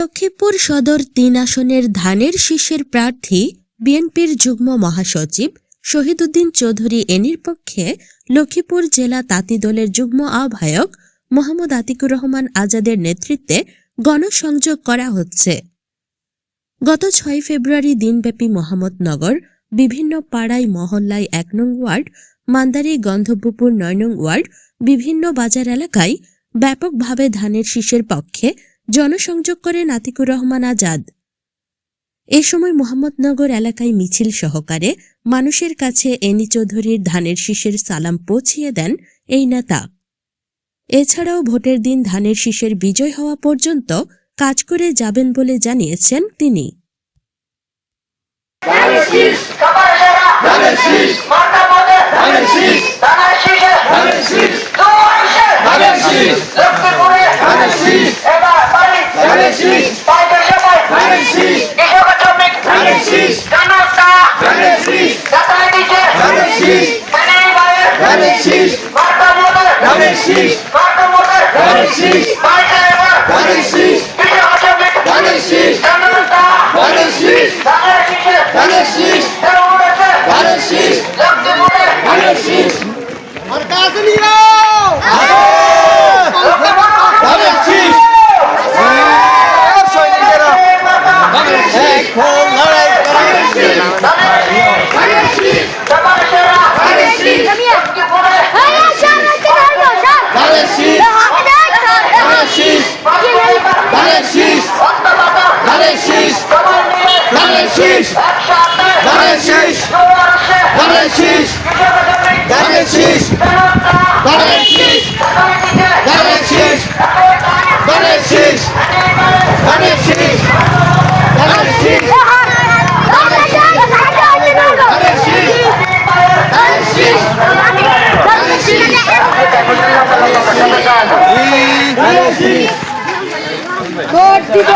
লক্ষ্মীপুর সদর ৩ আসনের ধানের শীষের প্রার্থী বিএনপির যুগ্ম মহাসচিব শহীদউদ্দিন চৌধুরী এনির পক্ষে লক্ষ্মীপুর জেলা তাঁতি দলের যুগ্ম আহ্বায়ক মোহাম্মদ আতিকুর রহমান আজাদের নেতৃত্বে গণসংযোগ করা হচ্ছে। গত ৬ ফেব্রুয়ারি দিনব্যাপী মোহাম্মদনগর বিভিন্ন পাড়ায় মহল্লায় ১ নং ওয়ার্ড, মান্দারি গন্ধব্বপুর ৯ নং ওয়ার্ড, বিভিন্ন বাজার এলাকায় ব্যাপকভাবে ধানের শীষের পক্ষে জনসংযোগ করেন আতিকুর রহমান আজাদ। এ সময় মোহাম্মদনগর এলাকায় মিছিল সহকারে মানুষের কাছে এনি চৌধুরীর ধানের শীষের সালাম পৌঁছিয়ে দেন এই নেতা। এছাড়াও ভোটের দিন ধানের শীষের বিজয় হওয়া পর্যন্ত কাজ করে যাবেন বলে জানিয়েছেন তিনি। ভোট দিব